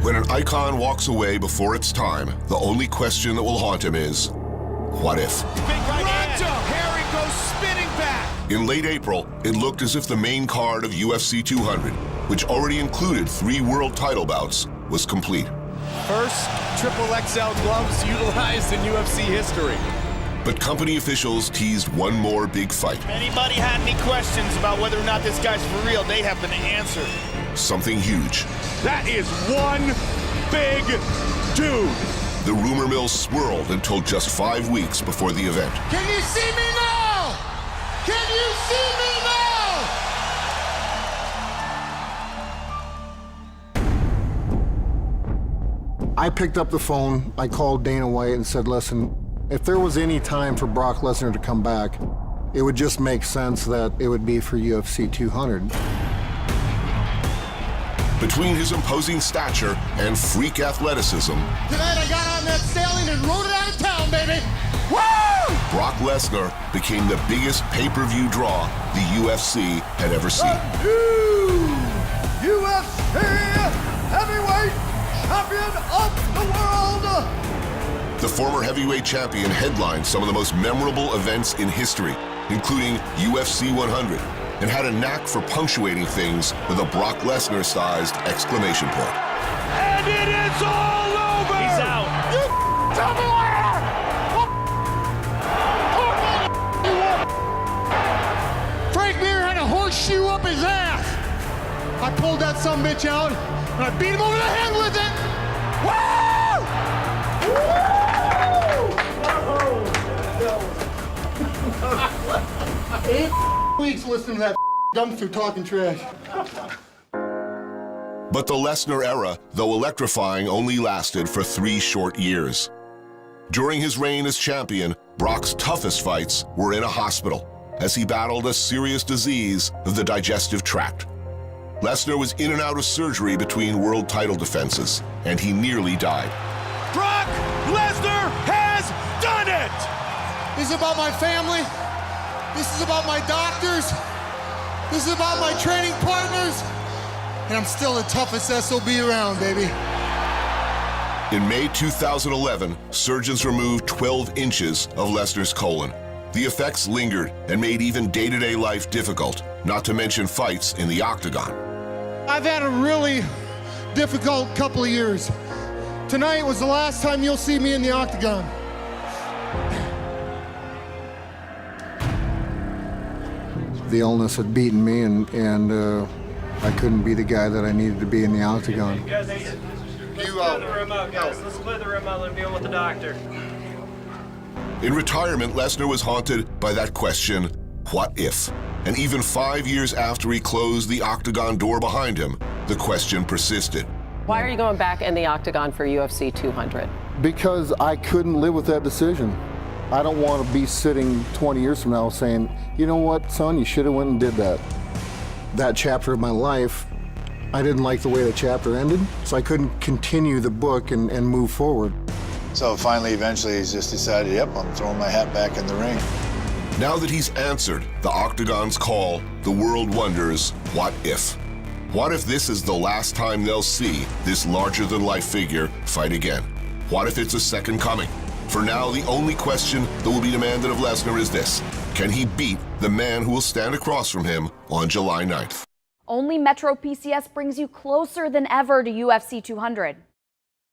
When an icon walks away before its time, the only question that will haunt him is, what if? Big right hand. Harry goes spinning back. In late April, it looked as if the main card of UFC 200, which already included 3 world title bouts, was complete. First triple XL gloves utilized in UFC history. But company officials teased one more big fight. If anybody had any questions about whether or not this guy's for real, they have been answered. Something huge. That is one big dude. The rumor mill swirled until just 5 weeks before the event. Can you see me now? Can you see me now? I picked up the phone, I called Dana White and said, listen, if there was any time for Brock Lesnar to come back, it would just make sense that it would be for UFC 200. Between his imposing stature and freak athleticism, Tonight I got on that stallion and rode it out of town, baby! Woo! Brock Lesnar became the biggest pay-per-view draw the UFC had ever seen. UFC Heavyweight Champion of the World! The former heavyweight champion headlined some of the most memorable events in history, including UFC 100, and had a knack for punctuating things with a Brock Lesnar-sized exclamation point. And it is all over! He's out. You tell me where! Frank Mir had a horseshoe up his ass! I pulled that sumbitch out, and I beat him over the head with it! Woo! 8 weeks listening to that dumpster talking trash. But the Lesnar era, though electrifying, only lasted for 3 short years. During his reign as champion, Brock's toughest fights were in a hospital as he battled a serious disease of the digestive tract. Lesnar was in and out of surgery between world title defenses, and he nearly died. Brock Lesnar has done it! This is about my family. This is about my doctors. This is about my training partners. And I'm still the toughest SOB around, baby. In May 2011, surgeons removed 12 inches of Lesnar's colon. The effects lingered and made even day-to-day life difficult, not to mention fights in the octagon. I've had a really difficult couple of years. Tonight was the last time you'll see me in the octagon. The illness had beaten me, and I couldn't be the guy that I needed to be in the octagon. Guys, let's split the room up, guys. Let's split the room up and deal with the doctor. In retirement, Lesnar was haunted by that question, what if? And even 5 years after he closed the octagon door behind him, the question persisted. Why are you going back in the octagon for UFC 200? Because I couldn't live with that decision. I don't want to be sitting 20 years from now saying, you know what, son, you should have went and did that. That chapter of my life, I didn't like the way the chapter ended, so I couldn't continue the book and move forward. So finally, eventually, he's just decided, yep, I'm throwing my hat back in the ring. Now that he's answered the octagon's call, the world wonders, what if? What if this is the last time they'll see this larger-than-life figure fight again? What if it's a second coming? For now, the only question that will be demanded of Lesnar is this: can he beat the man who will stand across from him on July 9th? Only Metro PCS brings you closer than ever to UFC 200.